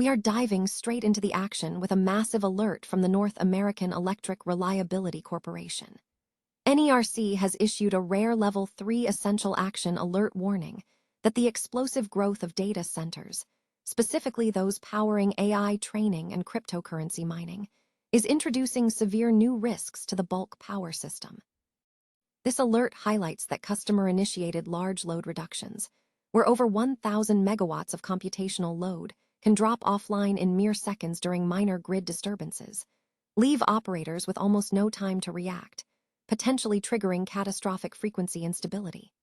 we are diving straight into the action with a massive alert from the North American Electric Reliability Corporation. NERC has issued a rare Level 3 Essential Action Alert warning that the explosive growth of data centers, specifically those powering AI training and cryptocurrency mining, is introducing severe new risks to the bulk power system. This alert highlights that customer-initiated large load reductions, where over 1,000 megawatts of computational load can drop offline in mere seconds during minor grid disturbances, leave operators with almost no time to react, potentially triggering catastrophic frequency instability.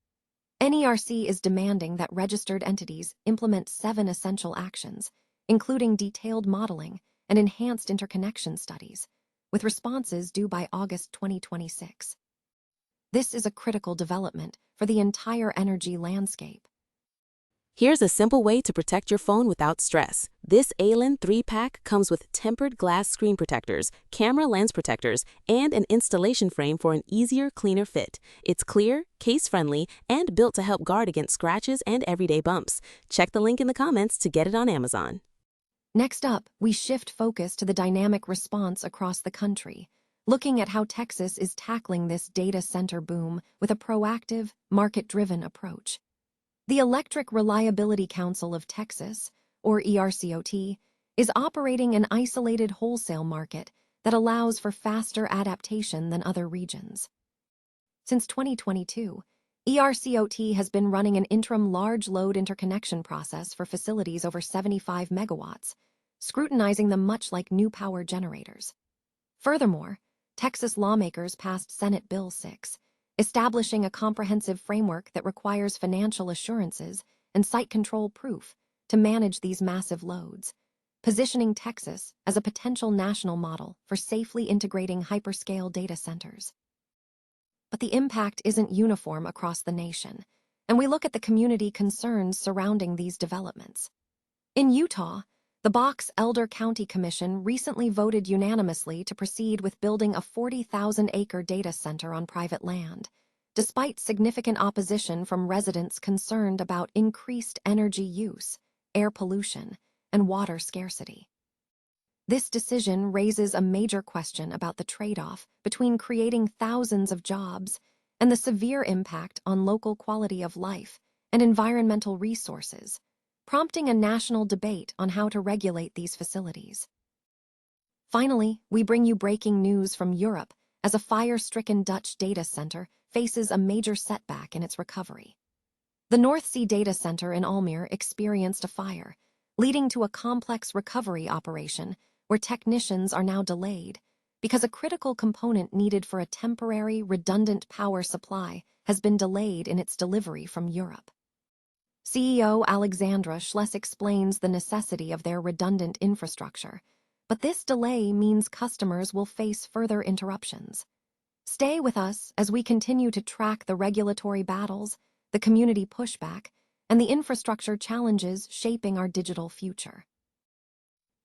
NERC is demanding that registered entities implement 7 essential actions, including detailed modeling and enhanced interconnection studies, with responses due by August 2026. This is a critical development for the entire energy landscape. Here's a simple way to protect your phone without stress. This ALEN 3-pack comes with tempered glass screen protectors, camera lens protectors, and an installation frame for an easier, cleaner fit. It's clear, case-friendly, and built to help guard against scratches and everyday bumps. Check the link in the comments to get it on Amazon. Next up, we shift focus to the dynamic response across the country, looking at how Texas is tackling this data center boom with a proactive, market-driven approach. The Electric Reliability Council of Texas, or ERCOT, is operating an isolated wholesale market that allows for faster adaptation than other regions. Since 2022, ERCOT has been running an interim large load interconnection process for facilities over 75 megawatts, scrutinizing them much like new power generators. Furthermore, Texas lawmakers passed Senate Bill 6, establishing a comprehensive framework that requires financial assurances and site control proof to manage these massive loads, positioning Texas as a potential national model for safely integrating hyperscale data centers. But the impact isn't uniform across the nation, and we look at the community concerns surrounding these developments. In Utah, the Box Elder County Commission recently voted unanimously to proceed with building a 40,000-acre data center on private land, despite significant opposition from residents concerned about increased energy use, air pollution, and water scarcity. This decision raises a major question about the trade-off between creating thousands of jobs and the severe impact on local quality of life and environmental resources, prompting a national debate on how to regulate these facilities. Finally, we bring you breaking news from Europe as a fire-stricken Dutch data center faces a major setback in its recovery. The North Sea data center in Almere experienced a fire, leading to a complex recovery operation where technicians are now delayed because a critical component needed for a temporary, redundant power supply has been delayed in its delivery from Europe. CEO Alexandra Schless explains the necessity of their redundant infrastructure, but this delay means customers will face further interruptions. Stay with us as we continue to track the regulatory battles, the community pushback, and the infrastructure challenges shaping our digital future.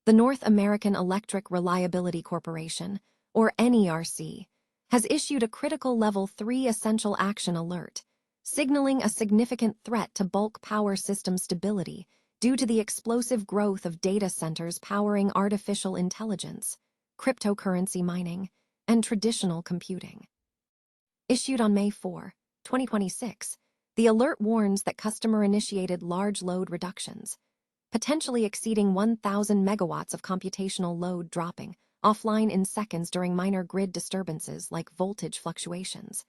The North American Electric Reliability Corporation, or NERC, has issued a critical Level 3 Essential Action Alert, signaling a significant threat to bulk power system stability due to the explosive growth of data centers powering artificial intelligence, cryptocurrency mining, and traditional computing. Issued on May 4, 2026, the alert warns that customer-initiated large load reductions, potentially exceeding 1,000 megawatts of computational load dropping offline in seconds during minor grid disturbances like voltage fluctuations,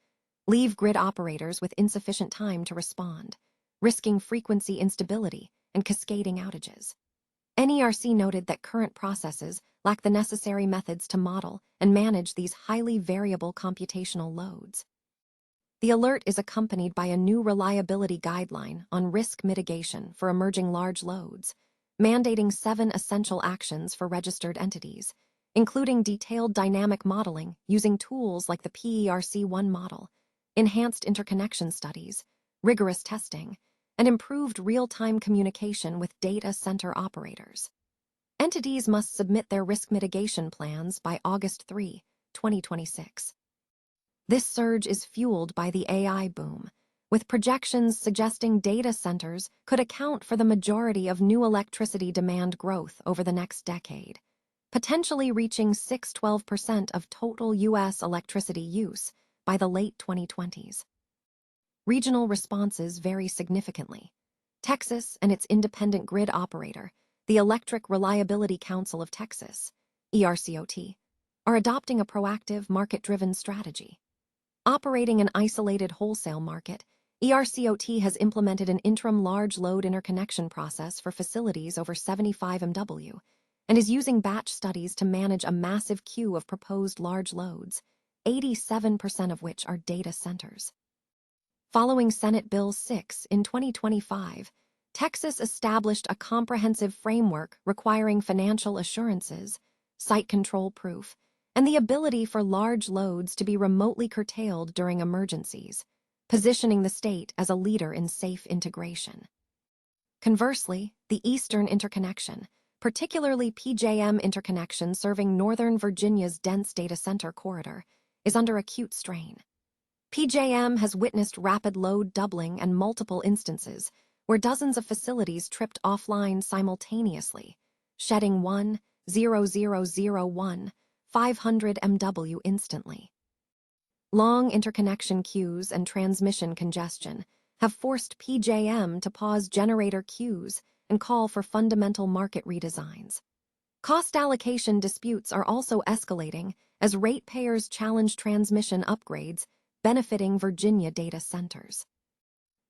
leave grid operators with insufficient time to respond, risking frequency instability and cascading outages. NERC noted that current processes lack the necessary methods to model and manage these highly variable computational loads. The alert is accompanied by a new reliability guideline on risk mitigation for emerging large loads, mandating 7 essential actions for registered entities, including detailed dynamic modeling using tools like the PERC-1 model, enhanced interconnection studies, rigorous testing, and improved real-time communication with data center operators. Entities must submit their risk mitigation plans by August 3, 2026. This surge is fueled by the AI boom, with projections suggesting data centers could account for the majority of new electricity demand growth over the next decade, potentially reaching 6–12% of total U.S. electricity use by the late 2020s. Regional responses vary significantly. Texas and its independent grid operator, the Electric Reliability Council of Texas, ERCOT, are adopting a proactive, market-driven strategy. Operating an isolated wholesale market, ERCOT has implemented an interim large load interconnection process for facilities over 75 MW and is using batch studies to manage a massive queue of proposed large loads, 87% of which are data centers. Following Senate Bill 6 in 2025, Texas established a comprehensive framework requiring financial assurances, site control proof, and the ability for large loads to be remotely curtailed during emergencies, positioning the state as a leader in safe integration. Conversely, the Eastern Interconnection, particularly PJM interconnection serving Northern Virginia's dense data center corridor, is under acute strain. PJM has witnessed rapid load doubling and multiple instances where dozens of facilities tripped offline simultaneously, shedding 500 MW instantly. Long interconnection queues and transmission congestion have forced PJM to pause generator queues and call for fundamental market redesigns. Cost allocation disputes are also escalating as ratepayers challenge transmission upgrades benefiting Virginia data centers.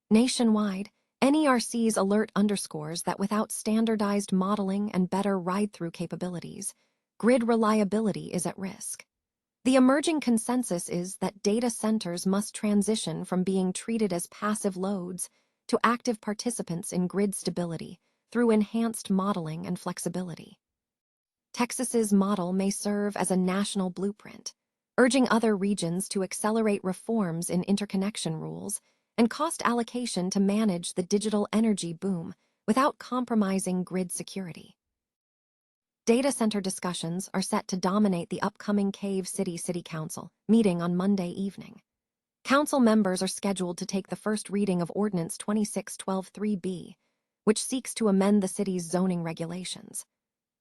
Nationwide, NERC's alert underscores that without standardized modeling and better ride-through capabilities, grid reliability is at risk. The emerging consensus is that data centers must transition from being treated as passive loads to active participants in grid stability through enhanced modeling and flexibility. Texas's model may serve as a national blueprint, urging other regions to accelerate reforms in interconnection rules and cost allocation to manage the digital energy boom without compromising grid security. Data center discussions are set to dominate the upcoming Cave City City Council meeting on Monday evening. Council members are scheduled to take the first reading of Ordinance 26123B, which seeks to amend the city's zoning regulations.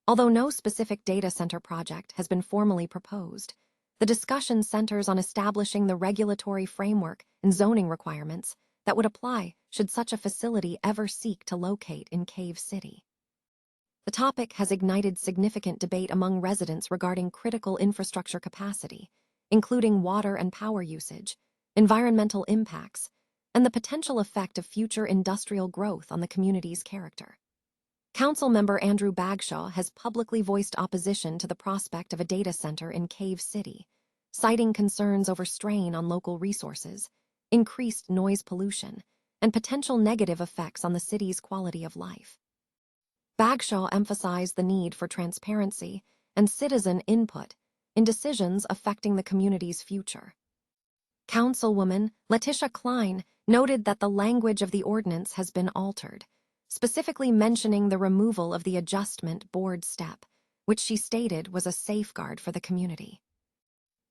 Although no specific data center project has been formally proposed, the discussion centers on establishing the regulatory framework and zoning requirements that would apply should such a facility ever seek to locate in Cave City. The topic has ignited significant debate among residents regarding critical infrastructure capacity, including water and power usage, environmental impacts, and the potential effect of future industrial growth on the community's character. Councilmember Andrew Bagshaw has publicly voiced opposition to the prospect of a data center in Cave City, citing concerns over strain on local resources, increased noise pollution, and potential negative effects on the city's quality of life. Bagshaw emphasized the need for transparency and citizen input in decisions affecting the community's future. Councilwoman Letitia Klein noted that the language of the ordinance has been altered, specifically mentioning the removal of the adjustment board step, which she stated was a safeguard for the community.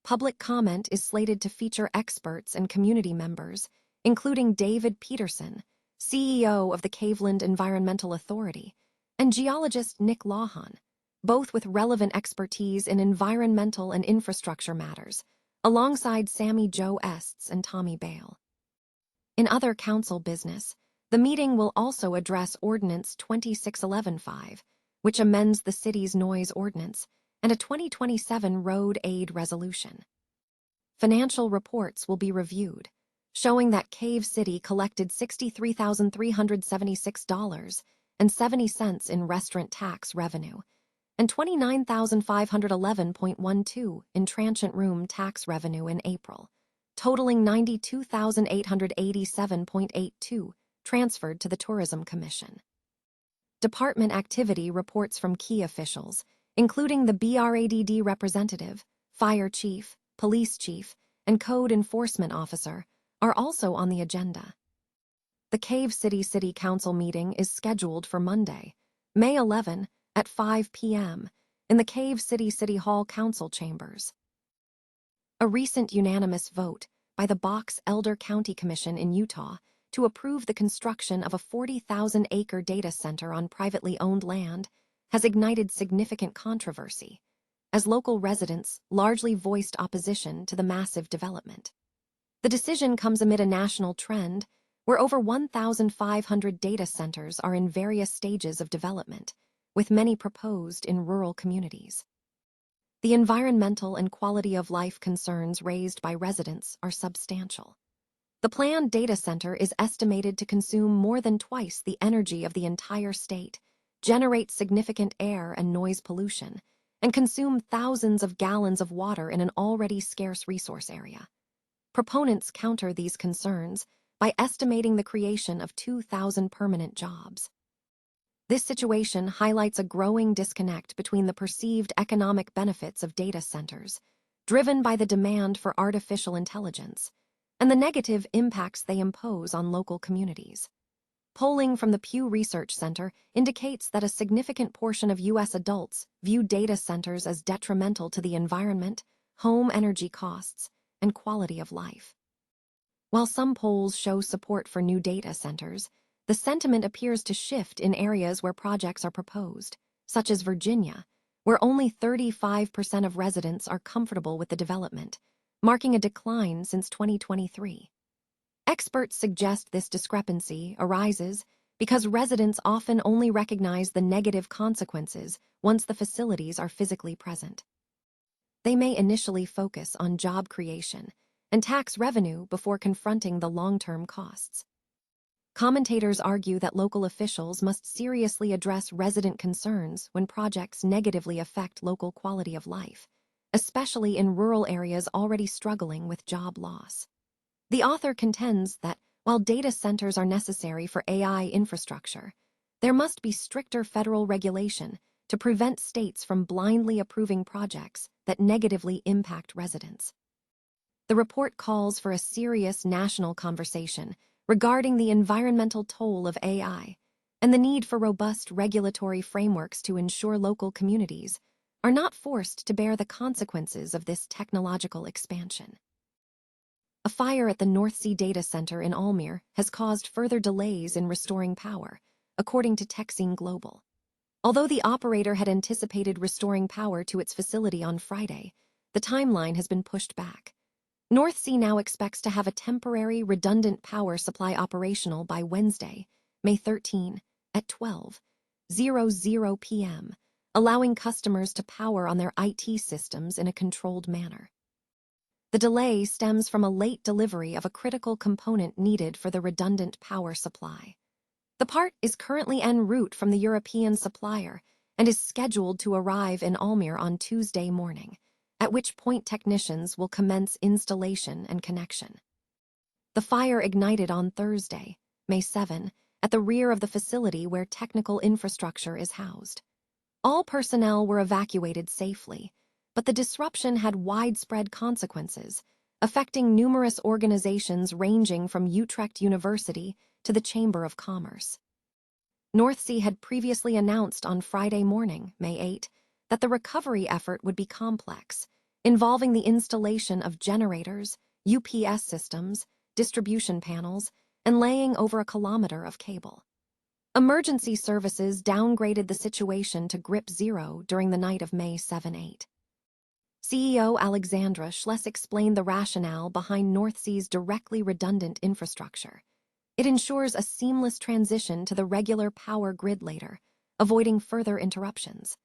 Public comment is slated to feature experts and community members, including David Peterson, CEO of the Caveland Environmental Authority, and geologist Nick Lawhon, both with relevant expertise in environmental and infrastructure matters, alongside Sammy Jo Ests and Tommy Bale. In other council business, the meeting will also address Ordinance 26115, which amends the city's noise ordinance, and a 2027 road aid resolution. Financial reports will be reviewed, showing that Cave City collected $63,376.70 in restaurant tax revenue and $29,511.12 in transient room tax revenue in April, totaling $92,887.82 transferred to the Tourism Commission. Department activity reports from key officials, including the BRADD representative, fire chief, police chief, and code enforcement officer, are also on the agenda. The Cave City City Council meeting is scheduled for Monday, May 11, at 5 p.m. in the Cave City City Hall Council chambers. A recent unanimous vote by the Box-Elder County Commission in Utah to approve the construction of a 40,000-acre data center on privately owned land has ignited significant controversy, as local residents largely voiced opposition to the massive development. The decision comes amid a national trend where over 1,500 data centers are in various stages of development, with many proposed in rural communities. The environmental and quality of life concerns raised by residents are substantial. The planned data center is estimated to consume more than twice the energy of the entire state, generate significant air and noise pollution, and consume thousands of gallons of water in an already scarce resource area. Proponents counter these concerns by estimating the creation of 2,000 permanent jobs. This situation highlights a growing disconnect between the perceived economic benefits of data centers, driven by the demand for artificial intelligence, and the negative impacts they impose on local communities. Polling from the Pew Research Center indicates that a significant portion of U.S. adults view data centers as detrimental to the environment, home energy costs, and quality of life. While some polls show support for new data centers, the sentiment appears to shift in areas where projects are proposed, such as Virginia, where only 35% of residents are comfortable with the development, marking a decline since 2023. Experts suggest this discrepancy arises because residents often only recognize the negative consequences once the facilities are physically present. They may initially focus on job creation and tax revenue before confronting the long-term costs. Commentators argue that local officials must seriously address resident concerns when projects negatively affect local quality of life, especially in rural areas already struggling with job loss. The author contends that while data centers are necessary for AI infrastructure, there must be stricter federal regulation to prevent states from blindly approving projects that negatively impact residents. The report calls for a serious national conversation regarding the environmental toll of AI and the need for robust regulatory frameworks to ensure local communities are not forced to bear the consequences of this technological expansion. A fire at the North Sea Data Center in Almere has caused further delays in restoring power, according to Texine Global. Although the operator had anticipated restoring power to its facility on Friday, the timeline has been pushed back. North Sea now expects to have a temporary, redundant power supply operational by Wednesday, May 13, at 12:00 p.m., allowing customers to power on their IT systems in a controlled manner. The delay stems from a late delivery of a critical component needed for the redundant power supply. The part is currently en route from the European supplier and is scheduled to arrive in Almere on Tuesday morning, at which point technicians will commence installation and connection. The fire ignited on Thursday, May 7, at the rear of the facility where technical infrastructure is housed. All personnel were evacuated safely, but the disruption had widespread consequences, affecting numerous organizations ranging from Utrecht University to the Chamber of Commerce. North Sea had previously announced on Friday morning, May 8, that the recovery effort would be complex, involving the installation of generators, UPS systems, distribution panels, and laying over a kilometer of cable. Emergency services downgraded the situation to grip zero during the night of May 7-8. CEO Alexandra Schless explained the rationale behind North Sea's directly redundant infrastructure. It ensures a seamless transition to the regular power grid later, avoiding further interruptions.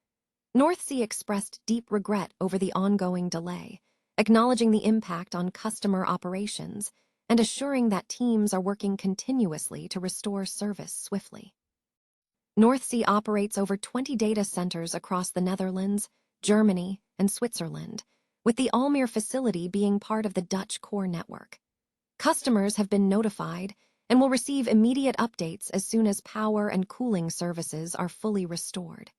North Sea expressed deep regret over the ongoing delay, acknowledging the impact on customer operations and assuring that teams are working continuously to restore service swiftly. North Sea operates over 20 data centers across the Netherlands, Germany, and Switzerland, with the Almere facility being part of the Dutch core network. Customers have been notified and will receive immediate updates as soon as power and cooling services are fully restored.